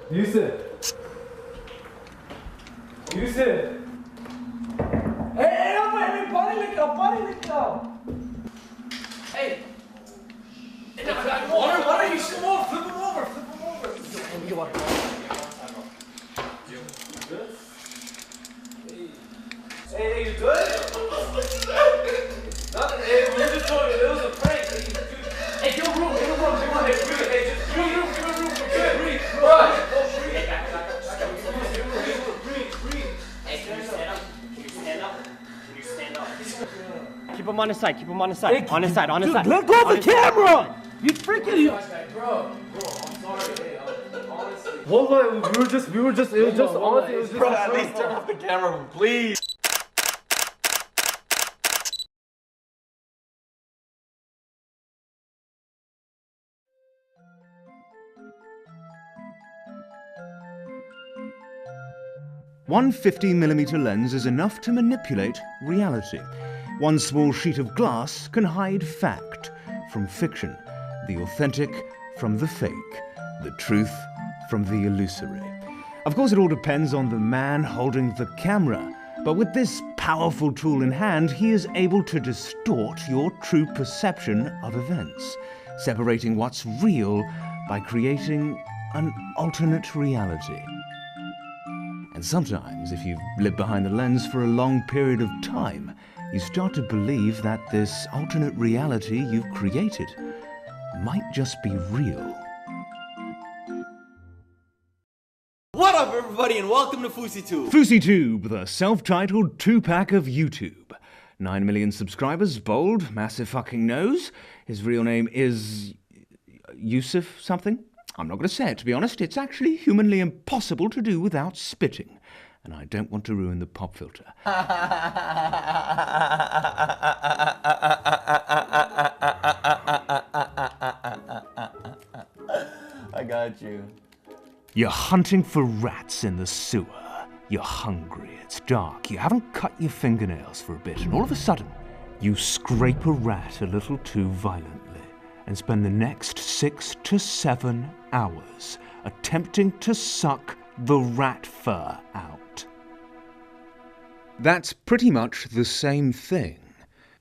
Yusuf! Yusuf! Hey, पानी लेके आओ! Hey! Water, you should flip him over! Let me get water. You good? Hey, you good? Nothing, hey, we're just doing it was a prank. Hey, give a room, hey, just breathe, hey, just breathe, give a room, good, breathe, run, go breathe. Breathe. Hey, can you stand up? Keep him on his side, Hey, on his side. Let go of the camera! You freaking... Bro, I'm sorry, hey, honestly. Hold on, it was just, honestly, Bro, at least turn off the camera, please. One 50mm lens is enough to manipulate reality. One small sheet of glass can hide fact from fiction, the authentic from the fake, the truth from the illusory. Of course, it all depends on the man holding the camera, but with this powerful tool in hand, he is able to distort your true perception of events, separating what's real by creating an alternate reality. And sometimes, if you've lived behind the lens for a long period of time, you start to believe that this alternate reality you've created might just be real. What up, everybody, and welcome to FouseyTube. FouseyTube, the self-titled two-pack of YouTube. 9 million subscribers, bold, massive fucking nose. His real name is... Yusuf something? I'm not going to say it, to be honest. It's actually humanly impossible to do without spitting. And I don't want to ruin the pop filter. I got you. You're hunting for rats in the sewer. You're hungry, it's dark, you haven't cut your fingernails for a bit, and all of a sudden, you scrape a rat a little too violently and spend the next 6 to 7 hours attempting to suck the rat fur out. That's pretty much the same thing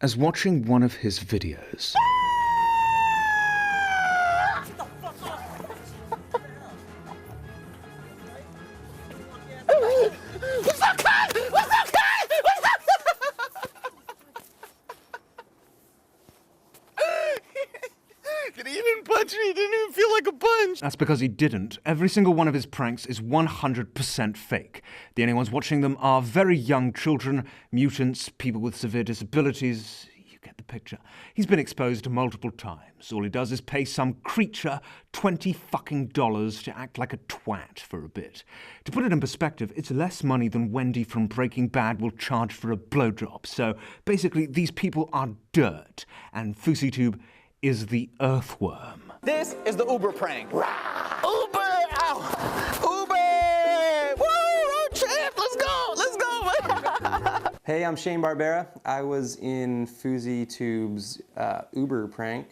as watching one of his videos. He didn't punch me, it didn't even feel like a punch. That's because he didn't. Every single one of his pranks is 100% fake. The only ones watching them are very young children, mutants, people with severe disabilities. You get the picture. He's been exposed multiple times. All he does is pay some creature $20 to act like a twat for a bit. To put it in perspective, it's less money than Wendy from Breaking Bad will charge for a blowjob. So basically, these people are dirt, and FouseyTube is the earthworm. This is the Uber prank. Uber! Ow! Uber! Woo! Road trip! Let's go! Hey, I'm Shane Barbera. I was in FouseyTube's Uber prank.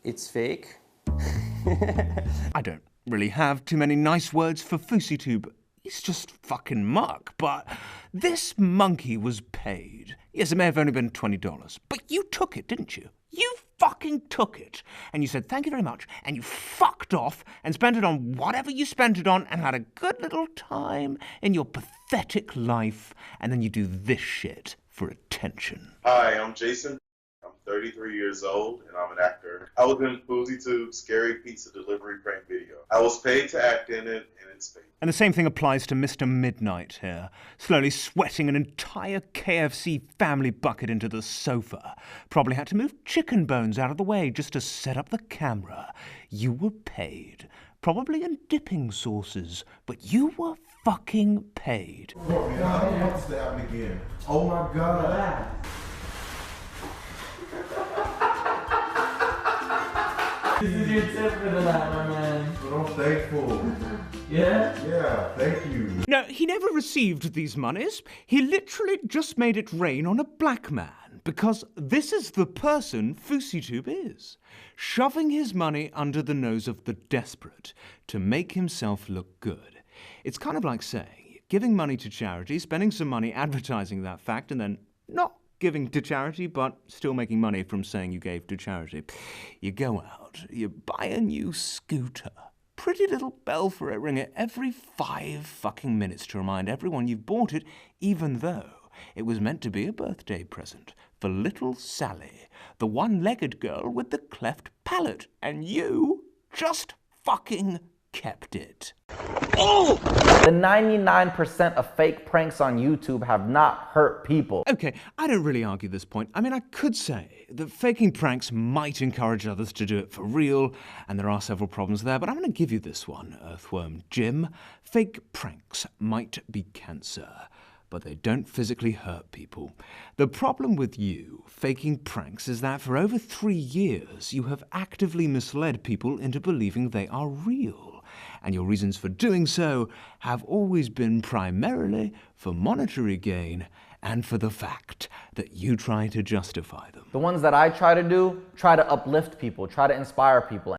It's fake. I don't really have too many nice words for FouseyTube. He's just fucking muck, but this monkey was paid. Yes, it may have only been $20, but you took it, didn't you? You fucking took it. And you said, thank you very much, and you fucked off and spent it on whatever you spent it on and had a good little time in your pathetic life, and then you do this shit for attention. Hi, I'm Jason. I'm 33 years old, and I'm an actor. I was in FouseyTube's Scary Pizza Delivery prank video. I was paid to act in it, and it's fake. And the same thing applies to Mr. Midnight here, slowly sweating an entire KFC family bucket into the sofa. Probably had to move chicken bones out of the way just to set up the camera. You were paid. Probably in dipping sauces, but you were fucking paid. Oh man, I don't want this to happen again. Oh my God. This is your tip for the night, my man. But I'm thankful. Yeah? Yeah, thank you. No, he never received these monies. He literally just made it rain on a black man. Because this is the person FouseyTube is, shoving his money under the nose of the desperate to make himself look good. It's kind of like saying, giving money to charity, spending some money advertising that fact, and then not giving to charity, but still making money from saying you gave to charity. You go out, you buy a new scooter. Pretty little bell for it, ring it every 5 fucking minutes to remind everyone you've bought it, even though it was meant to be a birthday present for little Sally, the one-legged girl with the cleft palate, and you just fucking kept it. Oh! The 99% of fake pranks on YouTube have not hurt people. Okay, I don't really argue this point. I mean, I could say that faking pranks might encourage others to do it for real, and there are several problems there, but I'm going to give you this one, Earthworm Jim. Fake pranks might be cancer, but they don't physically hurt people. The problem with you faking pranks is that for over 3 years, you have actively misled people into believing they are real. And your reasons for doing so have always been primarily for monetary gain and for the fact that you try to justify them. The ones that I try to do, try to uplift people, try to inspire people.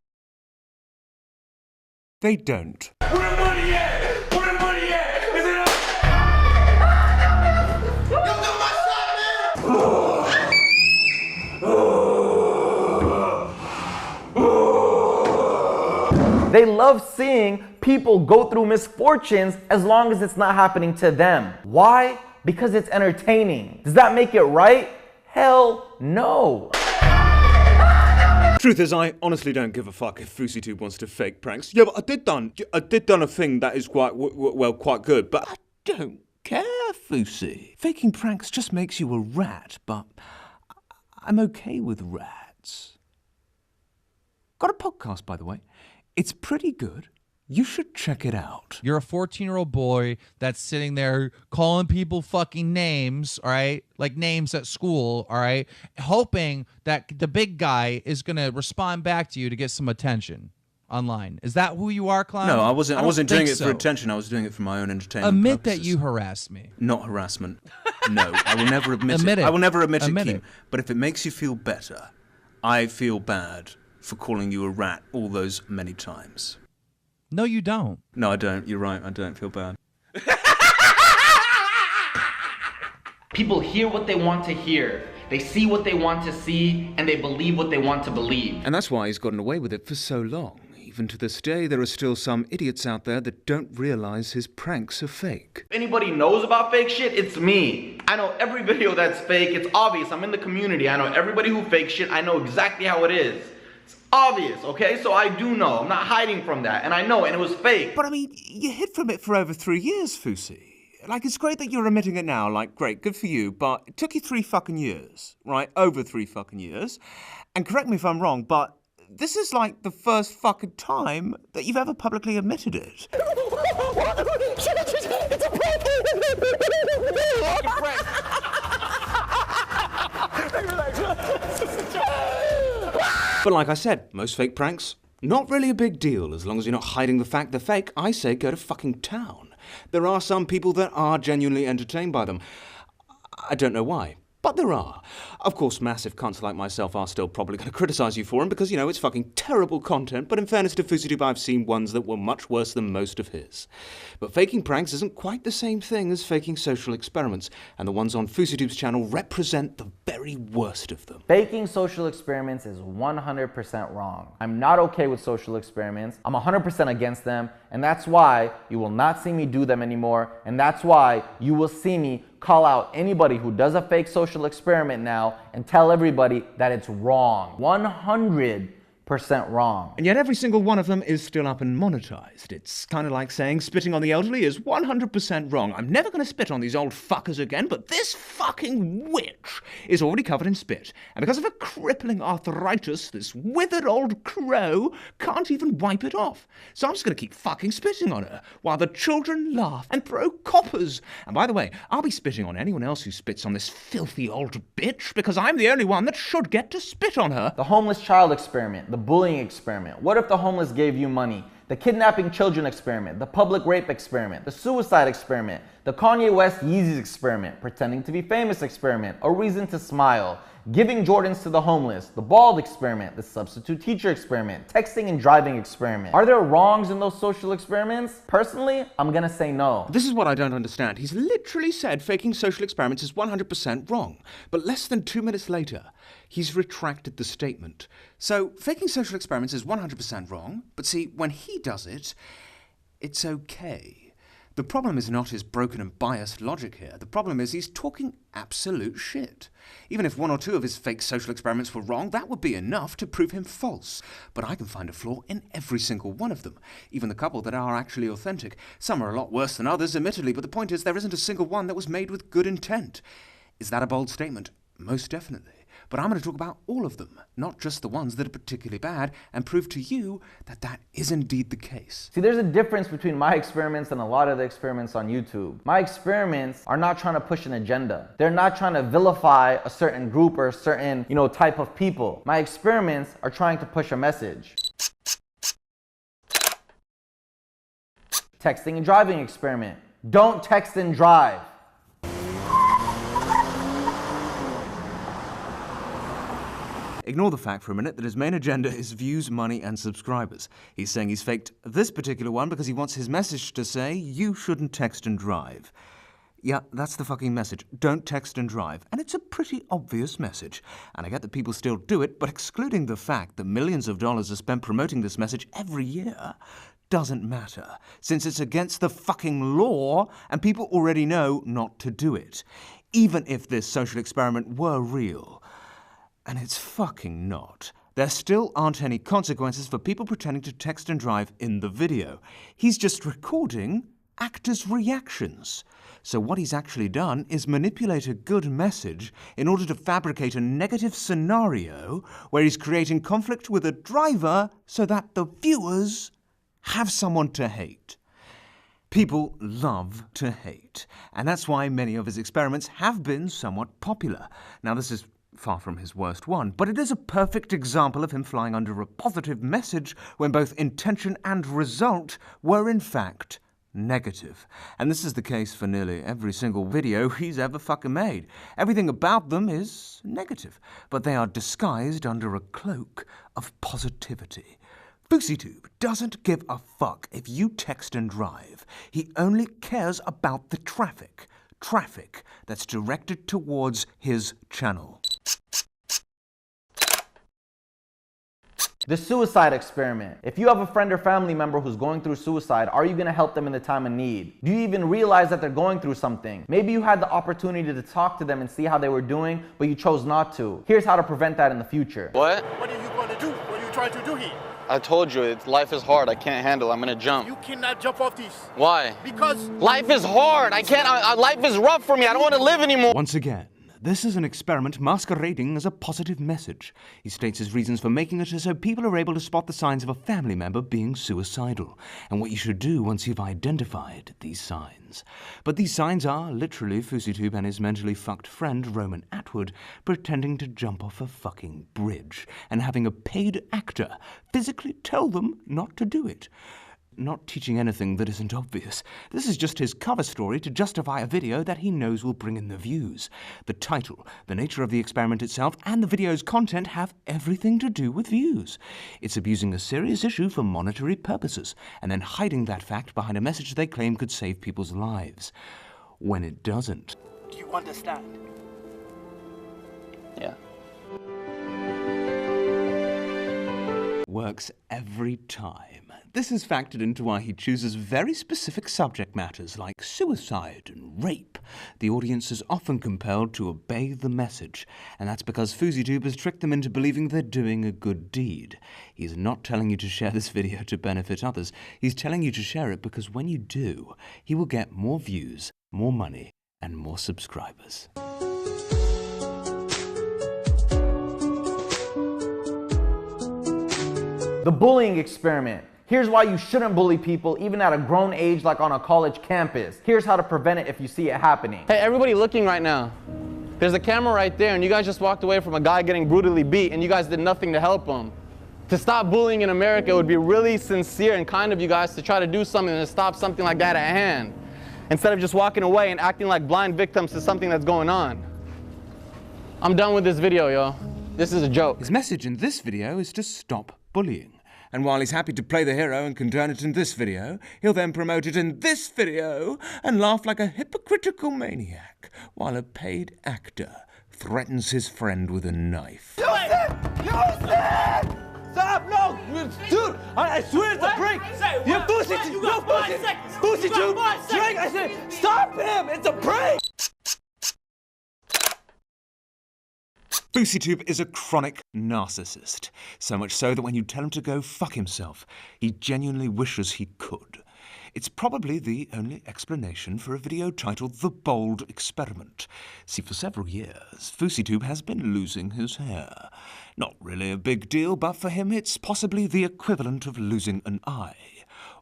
They don't. Where the money at? Where the money at? Is it up? Yo, do my shot, man! They love seeing people go through misfortunes as long as it's not happening to them. Why? Because it's entertaining. Does that make it right? Hell no. Truth is, I honestly don't give a fuck if FouseyTube wants to fake pranks. Yeah, but I did done a thing that is quite good, but I don't care, Fousey. Faking pranks just makes you a rat, but I'm okay with rats. Got a podcast, by the way. It's pretty good. You should check it out. You're a 14-year-old boy that's sitting there calling people fucking names, all right? Like names at school, all right? Hoping that the big guy is going to respond back to you to get some attention online. Is that who you are, clown? No, I wasn't doing it so. for attention. I was doing it for my own entertainment Admit purposes. that you harassed me. Not harassment. No, I will never admit Admit it. I will never admit Admit it, it. But if it makes you feel better, I feel bad for calling you a rat all those many times. No, you don't. No, I don't. You're right. I don't feel bad. People hear what they want to hear. They see what they want to see, and they believe what they want to believe. And that's why he's gotten away with it for so long. Even to this day, there are still some idiots out there that don't realize his pranks are fake. If anybody knows about fake shit, it's me. I know every video that's fake. It's obvious. I'm in the community. I know everybody who fakes shit. I know exactly how it is. It's obvious, okay? So I do know. I'm not hiding from that. And I know, and it was fake. But I mean, you hid from it for over 3 years, Fousey. Like, it's great that you're admitting it now. Like, great, good for you. But it took you 3 fucking years, right? Over 3 fucking years. And correct me if I'm wrong, but this is like the first fucking time that you've ever publicly admitted it. It's a prank! But like I said, most fake pranks, not really a big deal as long as you're not hiding the fact they're fake. I say go to fucking town. There are some people that are genuinely entertained by them. I don't know why, but there are. Of course, massive cunts like myself are still probably going to criticize you for them because, you know, it's fucking terrible content, but in fairness to FouseyTube, I've seen ones that were much worse than most of his. But faking pranks isn't quite the same thing as faking social experiments, and the ones on FouseyTube's channel represent the very worst of them. Faking social experiments is 100% wrong. I'm not okay with social experiments. I'm 100% against them, and that's why you will not see me do them anymore, and that's why you will see me call out anybody who does a fake social experiment now and tell everybody that it's wrong. 100% wrong. And yet every single one of them is still up and monetized. It's kind of like saying spitting on the elderly is 100% wrong. I'm never going to spit on these old fuckers again, but this fucking witch is already covered in spit. And because of her crippling arthritis, this withered old crow can't even wipe it off. So I'm just going to keep fucking spitting on her while the children laugh and throw coppers. And by the way, I'll be spitting on anyone else who spits on this filthy old bitch because I'm the only one that should get to spit on her. The homeless child experiment, the bullying experiment. What if the homeless gave you money The kidnapping children experiment, the public rape experiment, the suicide experiment, the Kanye West Yeezys experiment, pretending to be famous experiment, a reason to smile, giving Jordans to the homeless, the bald experiment, the substitute teacher experiment, texting and driving experiment. Are there wrongs in those social experiments? Personally, I'm gonna say no. This is what I don't understand. He's literally said faking social experiments is 100% wrong. But less than 2 minutes later, he's retracted the statement. So faking social experiments is 100% wrong, but see, when he does it, it's okay. The problem is not his broken and biased logic here. The problem is he's talking absolute shit. Even if 1 or 2 of his fake social experiments were wrong, that would be enough to prove him false. But I can find a flaw in every single one of them, even the couple that are actually authentic. Some are a lot worse than others, admittedly, but the point is there isn't a single one that was made with good intent. Is that a bold statement? Most definitely. But I'm going to talk about all of them, not just the ones that are particularly bad, and prove to you that that is indeed the case. See, there's a difference between my experiments and a lot of the experiments on YouTube. My experiments are not trying to push an agenda. They're not trying to vilify a certain group or a certain, type of people. My experiments are trying to push a message. Texting and driving experiment. Don't text and drive. Ignore the fact for a minute that his main agenda is views, money, and subscribers. He's saying he's faked this particular one because he wants his message to say, you shouldn't text and drive. Yeah, that's the fucking message. Don't text and drive. And it's a pretty obvious message. And I get that people still do it, but excluding the fact that millions of dollars are spent promoting this message every year doesn't matter, since it's against the fucking law and people already know not to do it. Even if this social experiment were real. And it's fucking not. There still aren't any consequences for people pretending to text and drive in the video. He's just recording actors' reactions. So what he's actually done is manipulate a good message in order to fabricate a negative scenario where he's creating conflict with a driver so that the viewers have someone to hate. People love to hate, and that's why many of his experiments have been somewhat popular. Now, this is far from his worst one, but it is a perfect example of him flying under a positive message when both intention and result were in fact negative. And this is the case for nearly every single video he's ever fucking made. Everything about them is negative, but they are disguised under a cloak of positivity. FouseyTube doesn't give a fuck if you text and drive. He only cares about the traffic that's directed towards his channel. The suicide experiment. If you have a friend or family member who's going through suicide, are you going to help them in the time of need? Do you even realize that they're going through something? Maybe you had the opportunity to talk to them and see how they were doing, but you chose not to. Here's how to prevent that in the future. What? What are you going to do? What are you trying to do here? I told you, life is hard. I can't handle it. I'm gonna jump. You cannot jump off these. Why? Because life is hard. I can't. Life is rough for me. I don't want to live anymore. Once again, this is an experiment masquerading as a positive message. He states his reasons for making it so people are able to spot the signs of a family member being suicidal, and what you should do once you've identified these signs. But these signs are literally FouseyTube and his mentally fucked friend Roman Atwood pretending to jump off a fucking bridge and having a paid actor physically tell them not to do it. Not teaching anything that isn't obvious. This is just his cover story to justify a video that he knows will bring in the views. The title, the nature of the experiment itself, and the video's content have everything to do with views. It's abusing a serious issue for monetary purposes, and then hiding that fact behind a message they claim could save people's lives. When it doesn't. do you understand? Yeah. Works every time. This is factored into why he chooses very specific subject matters like suicide and rape. The audience is often compelled to obey the message, and that's because FouseyTube has tricked them into believing they're doing a good deed. He's not telling you to share this video to benefit others. He's telling you to share it because when you do, he will get more views, more money, and more subscribers. The bullying experiment. Here's why you shouldn't bully people even at a grown age like on a college campus. Here's how to prevent it if you see it happening. Hey, everybody looking right now. There's a camera right there and you guys just walked away from a guy getting brutally beat and you guys did nothing to help him. To stop bullying in America, it would be really sincere and kind of you guys to try to do something to stop something like that at hand, instead of just walking away and acting like blind victims to something that's going on. I'm done with this video, yo. This is a joke. His message in this video is to stop bullying. And while he's happy to play the hero and condone it in this video, he'll then promote it in this video and laugh like a hypocritical maniac while a paid actor threatens his friend with a knife. Use it! Stop! No! Dude! I swear it's a prank! You're FouseyTube! Drink! I said, stop him! It's a prank! FouseyTube is a chronic narcissist, so much so that when you tell him to go fuck himself, he genuinely wishes he could. It's probably the only explanation for a video titled The Bold Experiment. See, for several years, FouseyTube has been losing his hair. Not really a big deal, but for him it's possibly the equivalent of losing an eye.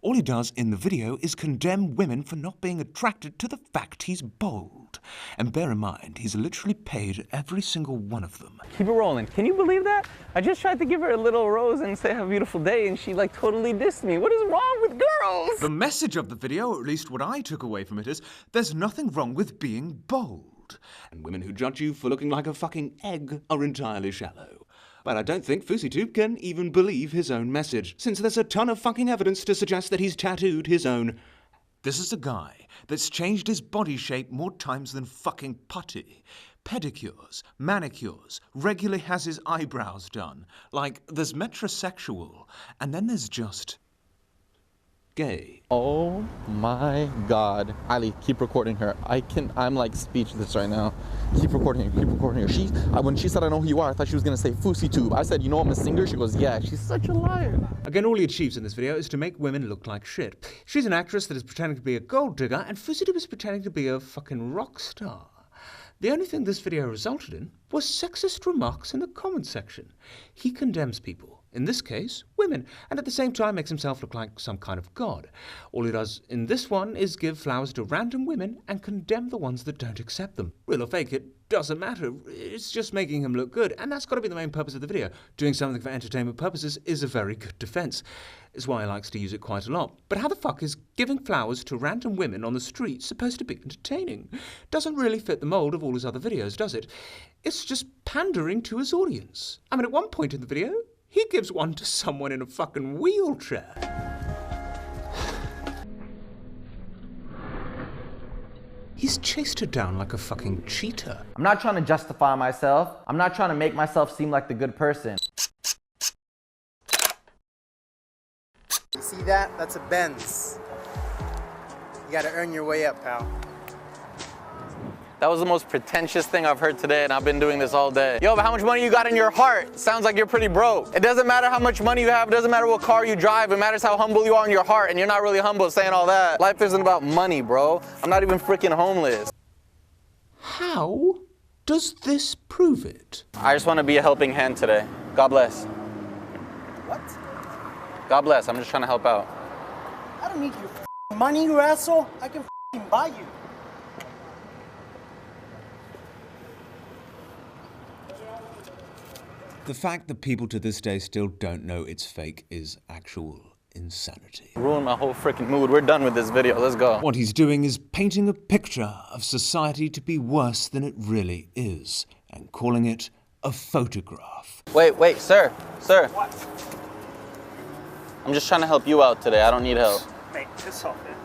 All he does in the video is condemn women for not being attracted to the fact he's bald. And bear in mind, he's literally paid every single one of them. Keep it rolling. Can you believe that? I just tried to give her a little rose and say have a beautiful day, and she like totally dissed me. What is wrong with girls? The message of the video, or at least what I took away from it, is there's nothing wrong with being bold. And women who judge you for looking like a fucking egg are entirely shallow. But I don't think FouseyTube can even believe his own message, since there's a ton of fucking evidence to suggest that he's tattooed his own. This is a guy that's changed his body shape more times than fucking putty. Pedicures, manicures, regularly has his eyebrows done. Like, there's metrosexual, and then there's just gay. Oh my God. Ali, keep recording her. I'm like speechless right now. Keep recording her, keep recording her. When she said I know who you are, I thought she was gonna say FouseyTube. I said, you know I'm a singer? She goes, yeah. She's such a liar. Again, all he achieves in this video is to make women look like shit. She's an actress that is pretending to be a gold digger, and FouseyTube is pretending to be a fucking rock star. The only thing this video resulted in was sexist remarks in the comment section. He condemns people, in this case, women, and at the same time makes himself look like some kind of god. All he does in this one is give flowers to random women and condemn the ones that don't accept them. Real or fake, it doesn't matter. It's just making him look good, and that's got to be the main purpose of the video. Doing something for entertainment purposes is a very good defense. It's why he likes to use it quite a lot. But how the fuck is giving flowers to random women on the street supposed to be entertaining? Doesn't really fit the mold of all his other videos, does it? It's just pandering to his audience. I mean, at one point in the video, he gives one to someone in a fucking wheelchair. He's chased her down like a fucking cheetah. I'm not trying to justify myself. I'm not trying to make myself seem like the good person. You see that? That's a Benz. You gotta earn your way up, pal. That was the most pretentious thing I've heard today, and I've been doing this all day. Yo, but how much money you got in your heart? Sounds like you're pretty broke. It doesn't matter how much money you have, it doesn't matter what car you drive, it matters how humble you are in your heart, and you're not really humble saying all that. Life isn't about money, bro. I'm not even freaking homeless. How does this prove it? I just want to be a helping hand today. God bless. What? God bless, I'm just trying to help out. I don't need your money, you asshole. I can buy you. The fact that people to this day still don't know it's fake is actual insanity. Ruined my whole freaking mood. We're done with this video. Let's go. What he's doing is painting a picture of society to be worse than it really is, and calling it a photograph. Wait, sir. Sir. What? I'm just trying to help you out today. I don't need help. Mate, piss off, man.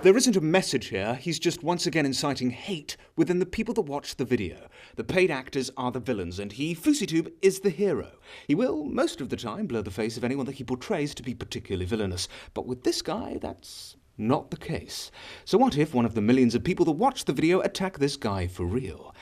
There isn't a message here, he's just once again inciting hate within the people that watch the video. The paid actors are the villains, and he, FouseyTube, is the hero. He will, most of the time, blur the face of anyone that he portrays to be particularly villainous. But with this guy, that's not the case. So what if one of the millions of people that watch the video attack this guy for real?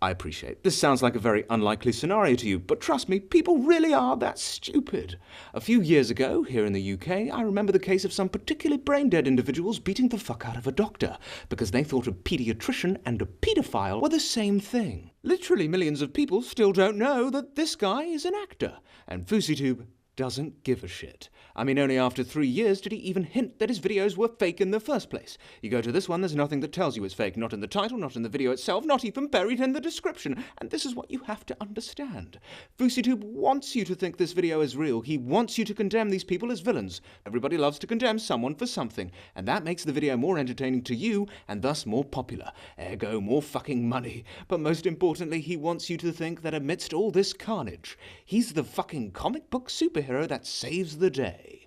I appreciate this sounds like a very unlikely scenario to you, but trust me, people really are that stupid. A few years ago, here in the UK, I remember the case of some particularly brain-dead individuals beating the fuck out of a doctor because they thought a paediatrician and a paedophile were the same thing. Literally millions of people still don't know that this guy is an actor, and FouseyTube doesn't give a shit. I mean, only after 3 years did he even hint that his videos were fake in the first place. You go to this one, there's nothing that tells you it's fake. Not in the title, not in the video itself, not even buried in the description. And this is what you have to understand. FouseyTube wants you to think this video is real. He wants you to condemn these people as villains. Everybody loves to condemn someone for something. And that makes the video more entertaining to you, and thus more popular. Ergo, more fucking money. But most importantly, he wants you to think that amidst all this carnage, he's the fucking comic book superhero that saves the day.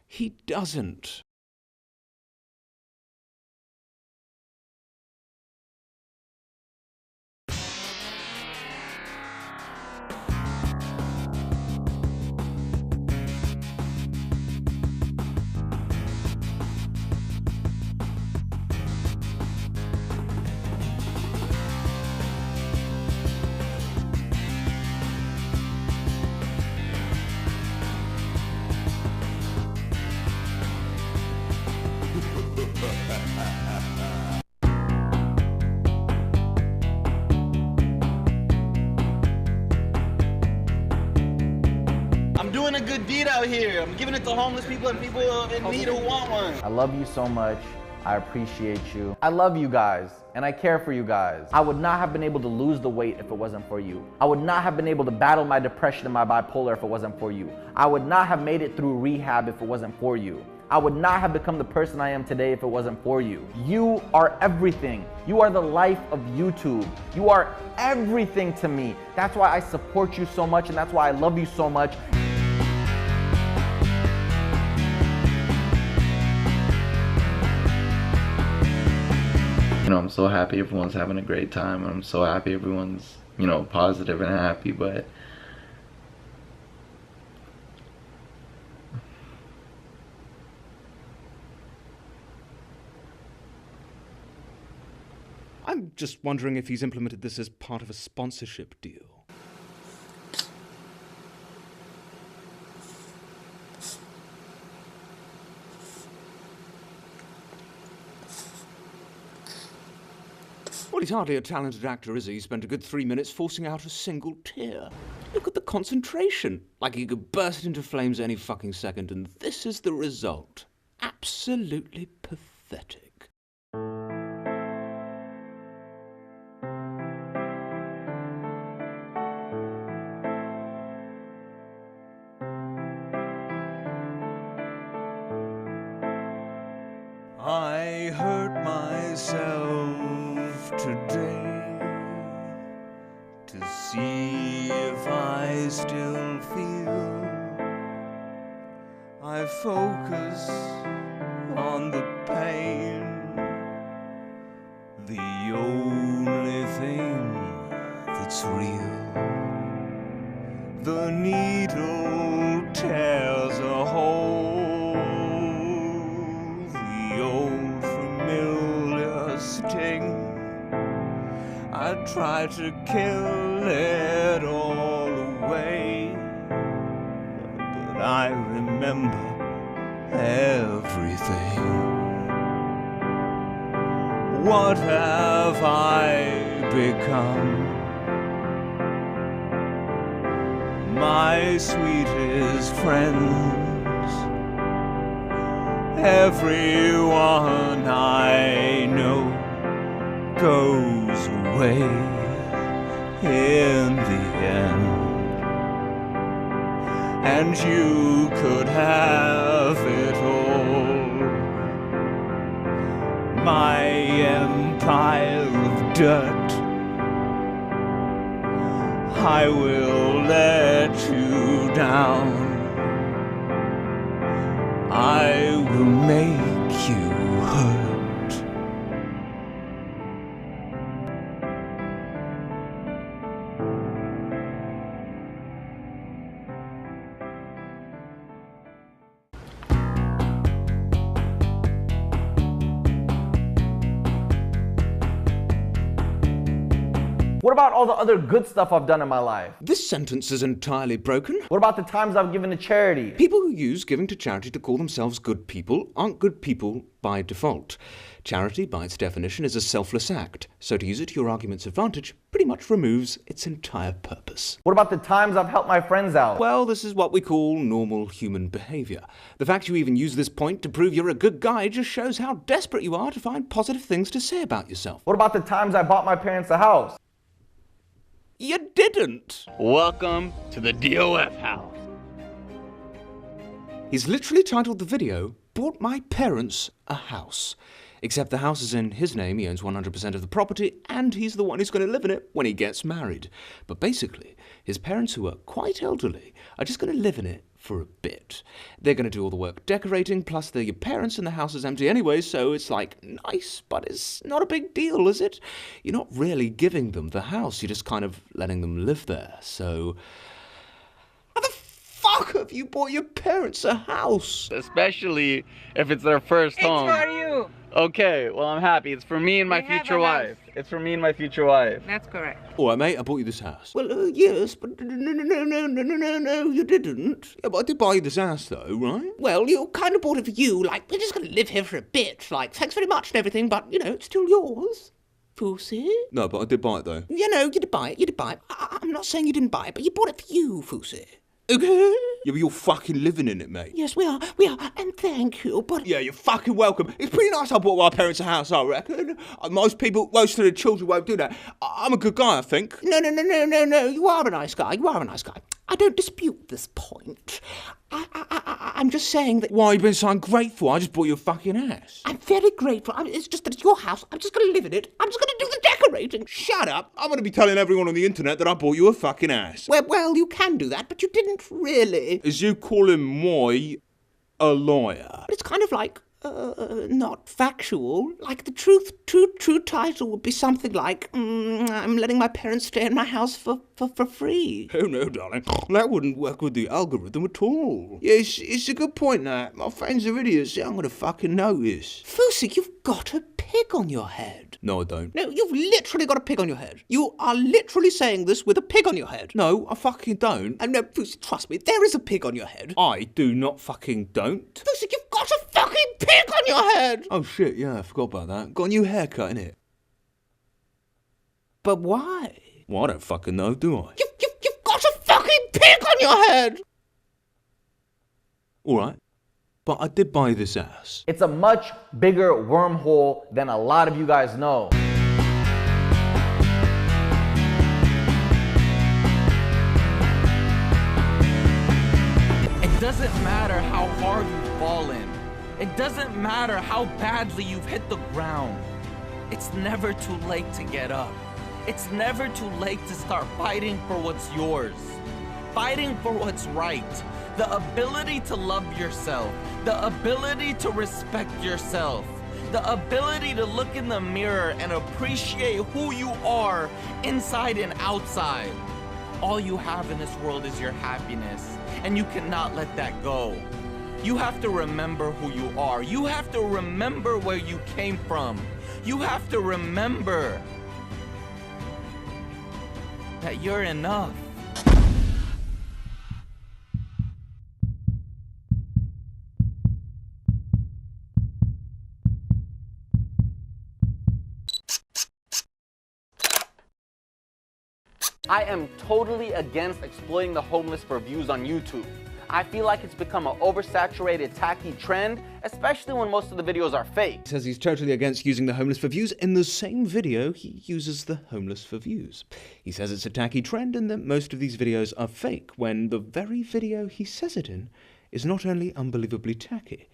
He doesn't. I'm doing a good deed out here. I'm giving it to homeless people and people in need who want one. I love you so much. I appreciate you. I love you guys, and I care for you guys. I would not have been able to lose the weight if it wasn't for you. I would not have been able to battle my depression and my bipolar if it wasn't for you. I would not have made it through rehab if it wasn't for you. I would not have become the person I am today if it wasn't for you. You are everything. You are the life of YouTube. You are everything to me. That's why I support you so much, and that's why I love you so much. You know, I'm so happy everyone's having a great time. I'm so happy everyone's, you know, positive and happy, but I'm just wondering if he's implemented this as part of a sponsorship deal. Well, he's hardly a talented actor, is he? He spent a good 3 minutes forcing out a single tear. Look at the concentration. Like he could burst into flames any fucking second, and this is the result. Absolutely pathetic. I hurt myself today to see if I still feel. I focus on the pain, the only thing that's real. The needle tears a hole. I try to kill it all away, but I remember everything. What have I become? My sweetest friends, everyone I know goes away in the end, and you could have it all. My empire of dirt, I will let you down. I will make you hurt. What about all the other good stuff I've done in my life? This sentence is entirely broken. What about the times I've given to charity? People who use giving to charity to call themselves good people aren't good people by default. Charity, by its definition, is a selfless act, so to use it to your argument's advantage pretty much removes its entire purpose. What about the times I've helped my friends out? Well, this is what we call normal human behavior. The fact you even use this point to prove you're a good guy just shows how desperate you are to find positive things to say about yourself. What about the times I bought my parents a house? You didn't. Welcome to the DOF house. He's literally titled the video, "Bought My Parents a House." Except the house is in his name, he owns 100% of the property, and he's the one who's going to live in it when he gets married. But basically, his parents, who are quite elderly, are just going to live in it for a bit. They're going to do all the work decorating, plus they're your parents and the house is empty anyway, so it's like nice, but it's not a big deal, is it? You're not really giving them the house, you're just kind of letting them live there, so... How the fuck have you bought your parents a house? Especially if it's their first home. It's for you. Okay, well, I'm happy. It's for me and my future wife. It's for me and my future wife. That's correct. All right, mate, I bought you this house. Well, yes, but no, you didn't. Yeah, but I did buy you this house, though, right? Well, you kind of bought it for you, like, we're just going to live here for a bit, like, thanks very much and everything, but, you know, it's still yours. Fousey? No, but I did buy it, though. You know, you did buy it. I'm not saying you didn't buy it, but you bought it for you, Fousey. Okay? Yeah, but you're fucking living in it, mate. Yes, we are, and thank you, but... Yeah, you're fucking welcome. It's pretty nice I bought my parents a house, I reckon. Most of the children won't do that. I'm a good guy, I think. No, you are a nice guy, I don't dispute this point. I'm just saying that... Why, you've been so ungrateful? I just bought you a fucking ass. I'm very grateful. It's just that it's your house. I'm just going to live in it. I'm just going to do the decorating. Shut up. I'm going to be telling everyone on the internet that I bought you a fucking ass. Well, you can do that, but you didn't really. Is you calling moi a liar? It's kind of like... not factual. Like the true title would be something like, I'm letting my parents stay in my house for free. Oh no, darling. That wouldn't work with the algorithm at all. Yeah, it's a good point, that. My friends are idiots. I'm gonna fucking notice. Fousey, you've got a pig on your head. No, I don't. No, you've literally got a pig on your head. You are literally saying this with a pig on your head. No, I fucking don't. And no, Fousey, trust me, there is a pig on your head. I do not fucking don't. Fousey, you've got a fucking pig on your head! Oh shit, yeah, I forgot about that. Got a new haircut, innit? But why? Well, I don't fucking know, do I? You've got a fucking pig on your head! Alright, but I did buy this ass. It's a much bigger wormhole than a lot of you guys know. It doesn't matter how hard you've fallen. It doesn't matter how badly you've hit the ground. It's never too late to get up. It's never too late to start fighting for what's yours. Fighting for what's right. The ability to love yourself. The ability to respect yourself. The ability to look in the mirror and appreciate who you are inside and outside. All you have in this world is your happiness, and you cannot let that go. You have to remember who you are. You have to remember where you came from. You have to remember that you're enough. I am totally against exploiting the homeless for views on YouTube. I feel like it's become an oversaturated, tacky trend, especially when most of the videos are fake. He says he's totally against using the homeless for views. In the same video, he uses the homeless for views. He says it's a tacky trend and that most of these videos are fake, when the very video he says it in is not only unbelievably tacky,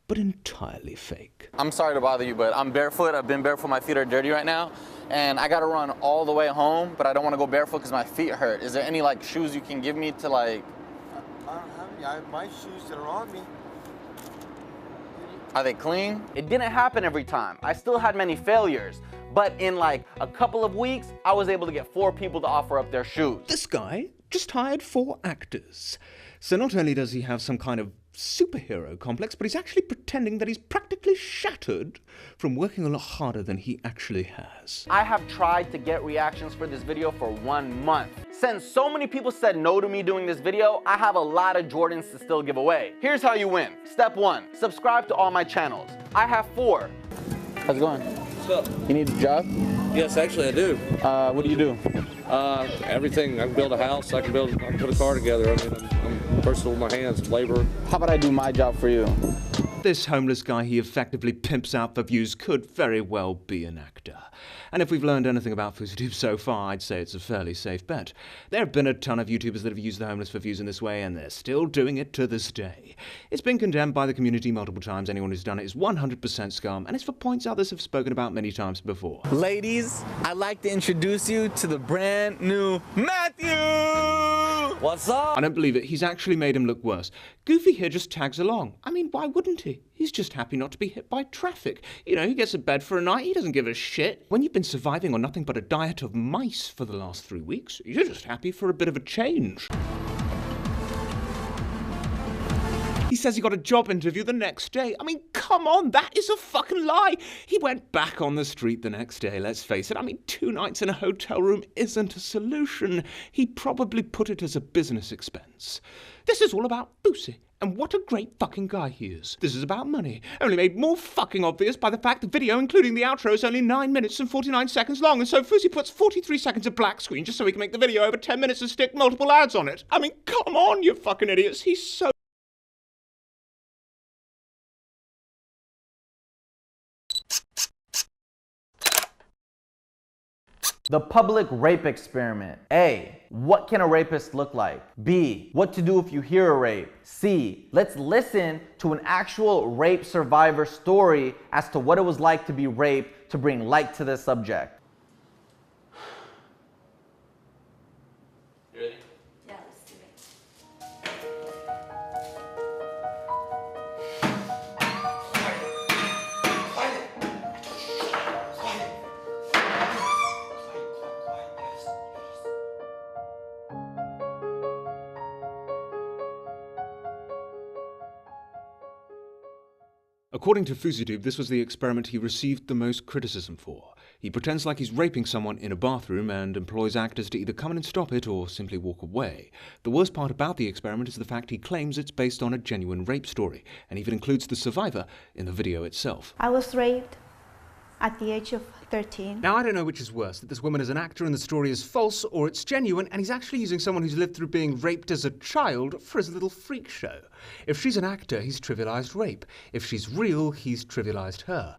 but entirely fake. I'm sorry to bother you, but I'm barefoot. I've been barefoot. My feet are dirty right now. And I gotta run all the way home, but I don't wanna go barefoot because my feet hurt. Is there any like shoes you can give me to like... I don't have any. I have my shoes that are on me. Are they clean? It didn't happen every time. I still had many failures. But in like a couple of weeks, I was able to get 4 people to offer up their shoes. This guy just hired 4 actors. So not only does he have some kind of superhero complex, but he's actually pretending that he's practically shattered from working a lot harder than he actually has. I have tried to get reactions for this video for 1 month. Since so many people said no to me doing this video, I have a lot of Jordans to still give away. Here's how you win. Step 1, subscribe to all my channels. I have 4. How's it going? What's up? You need a job? Yes, actually I do. What do you do? Everything. I can build a house. I can put a car together. I mean, I'm versatile with my hands, labor. How about I do my job for you? This homeless guy he effectively pimps out for views could very well be an actor. And if we've learned anything about FouseyTube so far, I'd say it's a fairly safe bet. There have been a ton of YouTubers that have used the homeless for views in this way, and they're still doing it to this day. It's been condemned by the community multiple times. Anyone who's done it is 100% scum, and it's for points others have spoken about many times before. Ladies, I'd like to introduce you to the brand new Matthew! What's up? I don't believe it. He's actually made him look worse. Goofy here just tags along. I mean, why wouldn't he? He's just happy not to be hit by traffic. You know, he gets a bed for a night, he doesn't give a shit. When you've been surviving on nothing but a diet of mice for the last 3 weeks, you're just happy for a bit of a change. He says he got a job interview the next day. I mean, come on, that is a fucking lie. He went back on the street the next day, let's face it. I mean, 2 nights in a hotel room isn't a solution. He probably put it as a business expense. This is all about Fousey. And what a great fucking guy he is. This is about money. Only made more fucking obvious by the fact the video, including the outro, is only 9 minutes and 49 seconds long, and so Fousey puts 43 seconds of black screen just so he can make the video over 10 minutes and stick multiple ads on it. I mean, come on, you fucking idiots. He's so... The public rape experiment. A. What can a rapist look like? B. What to do if you hear a rape? C. Let's listen to an actual rape survivor story as to what it was like to be raped to bring light to this subject. You ready? Yeah, let's do it. According to FouseyTube, this was the experiment he received the most criticism for. He pretends like he's raping someone in a bathroom and employs actors to either come in and stop it or simply walk away. The worst part about the experiment is the fact he claims it's based on a genuine rape story, and even includes the survivor in the video itself. I was raped at the age of 13. Now, I don't know which is worse, that this woman is an actor and the story is false, or it's genuine, and he's actually using someone who's lived through being raped as a child for his little freak show. If she's an actor, he's trivialized rape. If she's real, he's trivialized her.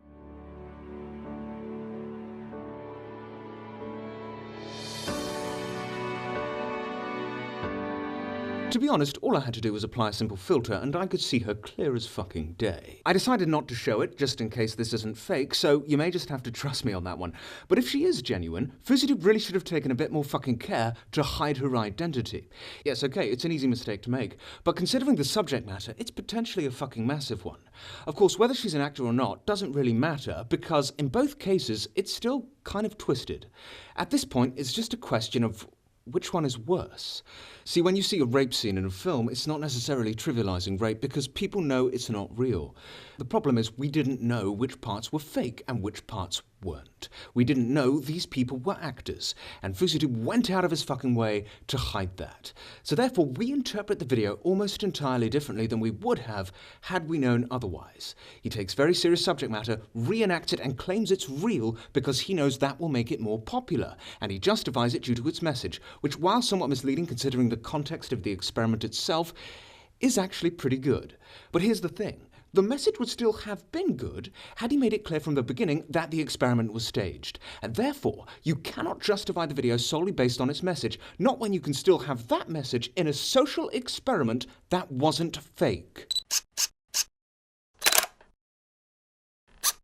To be honest, all I had to do was apply a simple filter and I could see her clear as fucking day. I decided not to show it, just in case this isn't fake, so you may just have to trust me on that one. But if she is genuine, FouseyTube really should have taken a bit more fucking care to hide her identity. Yes, okay, it's an easy mistake to make, but considering the subject matter, it's potentially a fucking massive one. Of course, whether she's an actor or not doesn't really matter, because in both cases, it's still kind of twisted. At this point, it's just a question of which one is worse? See, when you see a rape scene in a film, it's not necessarily trivializing rape because people know it's not real. The problem is we didn't know which parts were fake and which parts weren't. We didn't know these people were actors, and FouseyTube went out of his fucking way to hide that. So therefore, we interpret the video almost entirely differently than we would have had we known otherwise. He takes very serious subject matter, reenacts it, and claims it's real because he knows that will make it more popular, and he justifies it due to its message, which, while somewhat misleading considering the context of the experiment itself, is actually pretty good. But here's the thing. The message would still have been good had he made it clear from the beginning that the experiment was staged. And therefore, you cannot justify the video solely based on its message, not when you can still have that message in a social experiment that wasn't fake.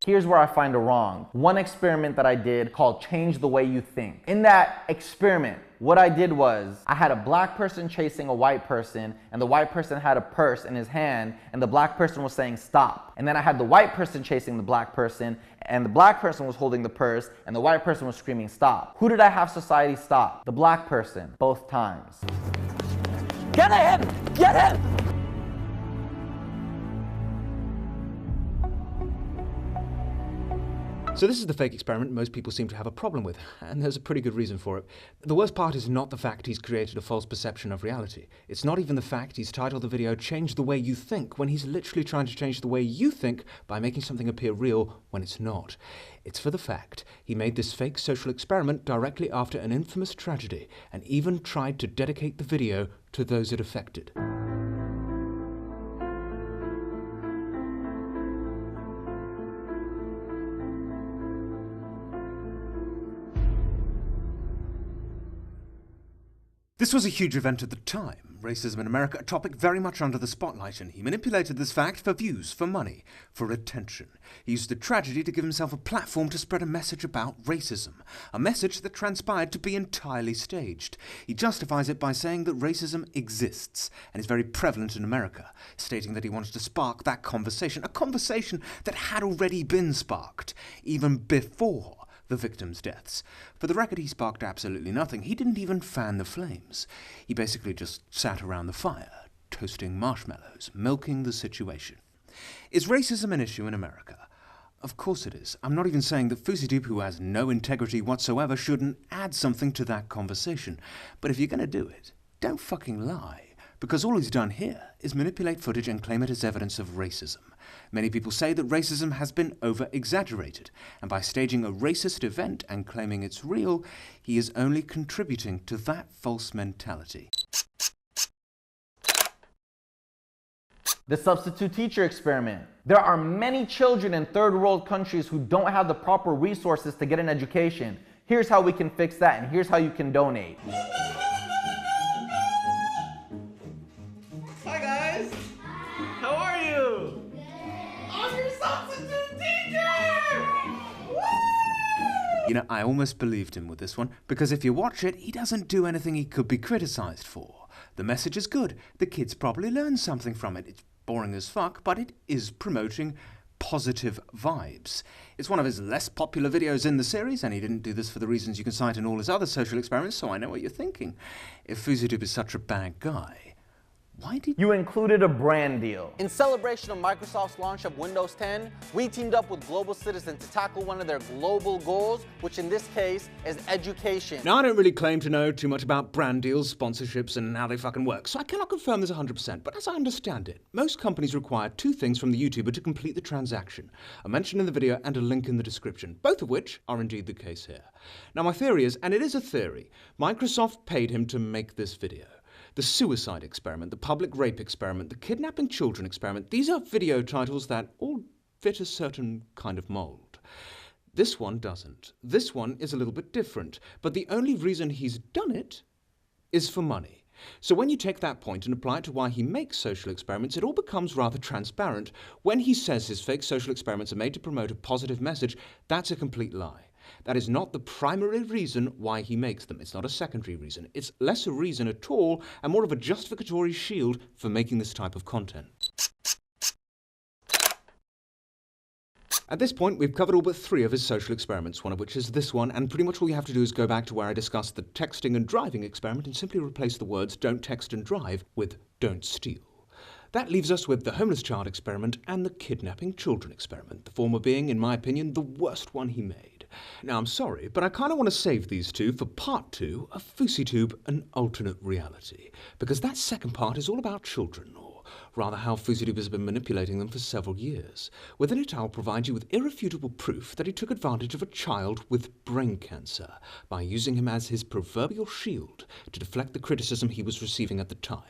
Here's where I find it wrong. One experiment that I did called Change the Way You Think. In that experiment, what I did was I had a black person chasing a white person, and the white person had a purse in his hand, and the black person was saying stop. And then I had the white person chasing the black person, and the black person was holding the purse, and the white person was screaming stop. Who did I have society stop? The black person, both times. Get him! Get him! So this is the fake experiment most people seem to have a problem with, and there's a pretty good reason for it. The worst part is not the fact he's created a false perception of reality. It's not even the fact he's titled the video "Change the Way You Think" when he's literally trying to change the way you think by making something appear real when it's not. It's for the fact he made this fake social experiment directly after an infamous tragedy, and even tried to dedicate the video to those it affected. This was a huge event at the time, racism in America a topic very much under the spotlight, and he manipulated this fact for views, for money, for attention. He used the tragedy to give himself a platform to spread a message about racism, a message that transpired to be entirely staged. He justifies it by saying that racism exists and is very prevalent in America, stating that he wanted to spark that conversation, a conversation that had already been sparked, even before the victims' deaths. For the record, he sparked absolutely nothing. He didn't even fan the flames. He basically just sat around the fire, toasting marshmallows, milking the situation. Is racism an issue in America? Of course it is. I'm not even saying that FouseyTube, who has no integrity whatsoever, shouldn't add something to that conversation. But if you're going to do it, don't fucking lie. Because all he's done here is manipulate footage and claim it as evidence of racism. Many people say that racism has been over-exaggerated, and by staging a racist event and claiming it's real, he is only contributing to that false mentality. The substitute teacher experiment. There are many children in third world countries who don't have the proper resources to get an education. Here's how we can fix that, and here's how you can donate. Hi guys! How are you? I'm your substitute teacher! Woo! You know, I almost believed him with this one, because if you watch it, he doesn't do anything he could be criticized for. The message is good. The kids probably learn something from it. It's boring as fuck, but it is promoting positive vibes. It's one of his less popular videos in the series, and he didn't do this for the reasons you can cite in all his other social experiments, so I know what you're thinking. If FouseyTube is such a bad guy, why did you included a brand deal? In celebration of Microsoft's launch of Windows 10, we teamed up with Global Citizen to tackle one of their global goals, which in this case is education. Now, I don't really claim to know too much about brand deals, sponsorships, and how they fucking work, so I cannot confirm this 100%, but as I understand it, most companies require two things from the YouTuber to complete the transaction: a mention in the video and a link in the description, both of which are indeed the case here. Now, my theory is, and it is a theory, Microsoft paid him to make this video. The suicide experiment, the public rape experiment, the kidnapping children experiment, these are video titles that all fit a certain kind of mold. This one doesn't. This one is a little bit different, but the only reason he's done it is for money. So when you take that point and apply it to why he makes social experiments, it all becomes rather transparent. When he says his fake social experiments are made to promote a positive message, that's a complete lie. That is not the primary reason why he makes them. It's not a secondary reason. It's less a reason at all, and more of a justificatory shield for making this type of content. At this point, we've covered all but 3 of his social experiments, one of which is this one, and pretty much all you have to do is go back to where I discussed the texting and driving experiment and simply replace the words "don't text and drive" with "don't steal." That leaves us with the homeless child experiment and the kidnapping children experiment, the former being, in my opinion, the worst one he made. Now, I'm sorry, but I kind of want to save these two for part 2 of FouseyTube An Alternate Reality, because that second part is all about children, or rather how FouseyTube has been manipulating them for several years. Within it, I'll provide you with irrefutable proof that he took advantage of a child with brain cancer by using him as his proverbial shield to deflect the criticism he was receiving at the time.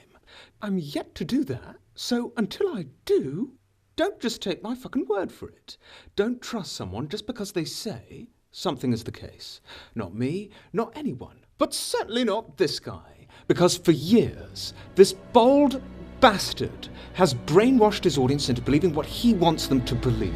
I'm yet to do that, so until I do, don't just take my fucking word for it. Don't trust someone just because they say something is the case. Not me, not anyone, but certainly not this guy. Because for years, this bold bastard has brainwashed his audience into believing what he wants them to believe.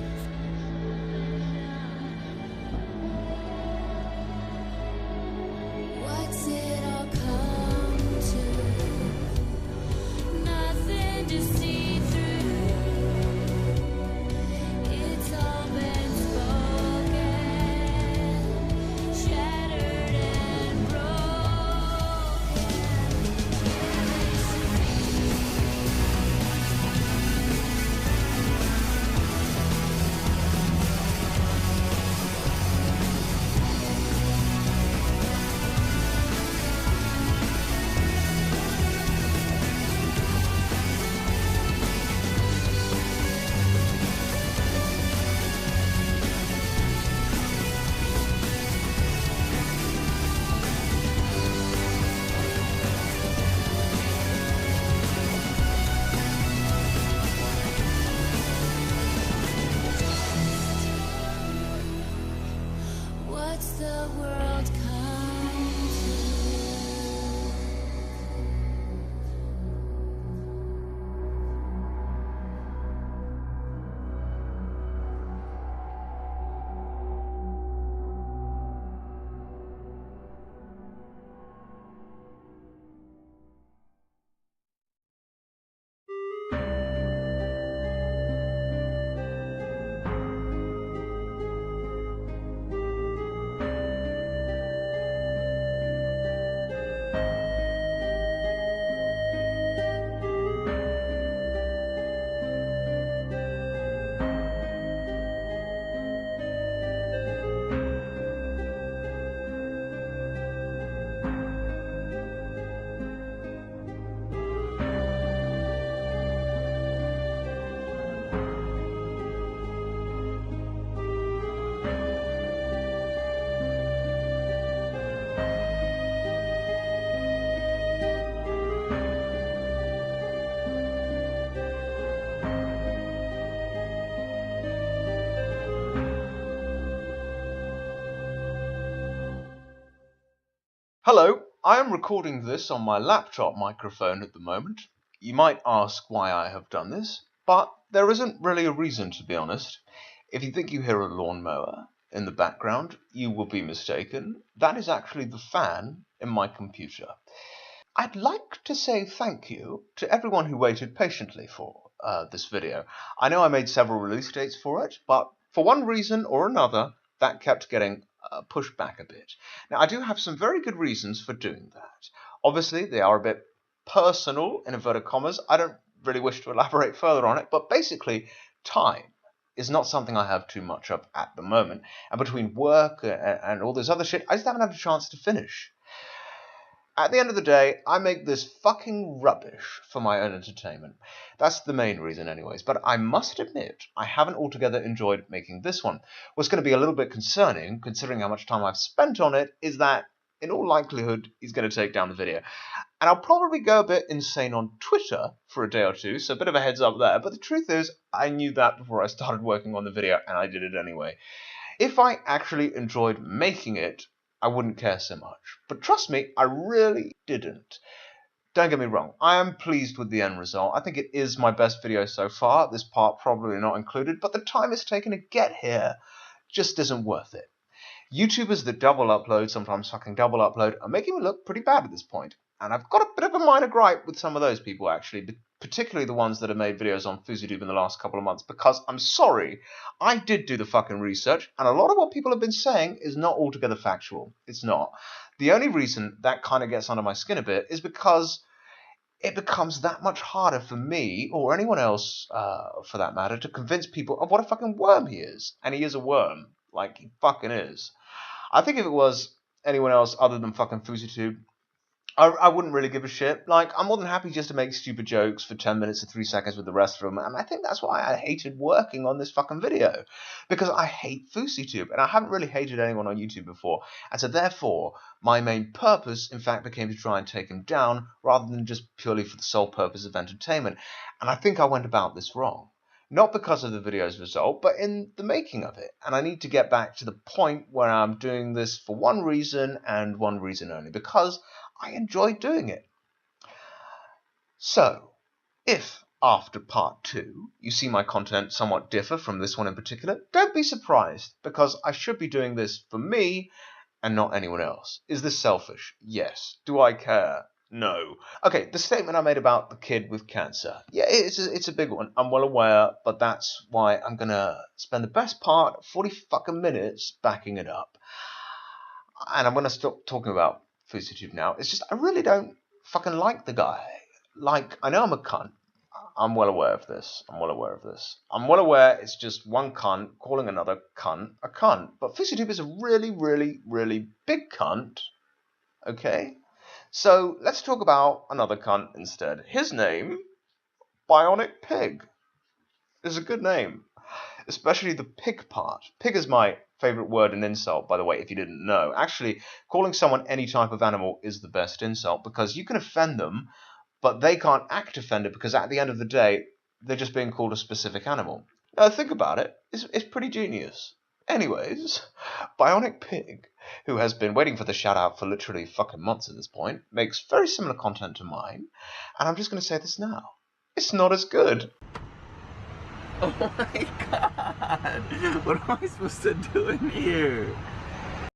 Hello, I am recording this on my laptop microphone at the moment. You might ask why I have done this, but there isn't really a reason, to be honest. If you think you hear a lawnmower in the background, you will be mistaken. That is actually the fan in my computer. I'd like to say thank you to everyone who waited patiently for this video. I know I made several release dates for it, but for one reason or another, that kept getting pushed back a bit. Now, I do have some very good reasons for doing that. Obviously, they are a bit personal, in inverted commas. I don't really wish to elaborate further on it, but basically, time is not something I have too much of at the moment. And between work and all this other shit, I just haven't had a chance to finish. At the end of the day, I make this fucking rubbish for my own entertainment. That's the main reason anyways, but I must admit, I haven't altogether enjoyed making this one. What's going to be a little bit concerning, considering how much time I've spent on it, is that, in all likelihood, he's going to take down the video. And I'll probably go a bit insane on Twitter for a day or two, so a bit of a heads up there, but the truth is, I knew that before I started working on the video, and I did it anyway. If I actually enjoyed making it, I wouldn't care so much. But trust me, I really didn't. Don't get me wrong, I am pleased with the end result. I think it is my best video so far, this part probably not included, but the time it's taken to get here just isn't worth it. YouTubers that double upload, sometimes fucking double upload, are making me look pretty bad at this point. And I've got a bit of a minor gripe with some of those people actually, particularly the ones that have made videos on FouseyTube in the last couple of months, because I'm sorry, I did do the fucking research, and a lot of what people have been saying is not altogether factual. It's not. The only reason that kind of gets under my skin a bit is because it becomes that much harder for me, or anyone else for that matter, to convince people of what a fucking worm he is. And he is a worm. Like, he fucking is. I think if it was anyone else other than fucking FouseyTube, I wouldn't really give a shit. Like, I'm more than happy just to make stupid jokes for 10 minutes or 3 seconds with the rest of them, and I think that's why I hated working on this fucking video. Because I hate FouseyTube, and I haven't really hated anyone on YouTube before, and so therefore, my main purpose, in fact, became to try and take him down, rather than just purely for the sole purpose of entertainment. And I think I went about this wrong. Not because of the video's result, but in the making of it. And I need to get back to the point where I'm doing this for one reason, and one reason only, because I enjoy doing it. So, if after part 2 you see my content somewhat differ from this one in particular, don't be surprised, because I should be doing this for me and not anyone else. Is this selfish? Yes. Do I care? No. Okay, the statement I made about the kid with cancer. Yeah, it's a big one. I'm well aware, but that's why I'm gonna spend the best part of 40 fucking minutes backing it up. And I'm gonna stop talking about FouseyTube now. It's just, I really don't fucking like the guy. Like, I know I'm a cunt. I'm well aware of this. I'm well aware it's just one cunt calling another cunt a cunt. But FouseyTube is a really, really, really big cunt. Okay? So, let's talk about another cunt instead. His name, Bionic Pig, is a good name. Especially the pig part. Pig is my favourite word and insult, by the way, if you didn't know. Actually, calling someone any type of animal is the best insult, because you can offend them, but they can't act offended, because at the end of the day, they're just being called a specific animal. Now, think about it. It's pretty genius. Anyways, Bionic Pig, who has been waiting for the shout-out for literally fucking months at this point, makes very similar content to mine, and I'm just going to say this now. It's not as good. Oh my god! What am I supposed to do in here?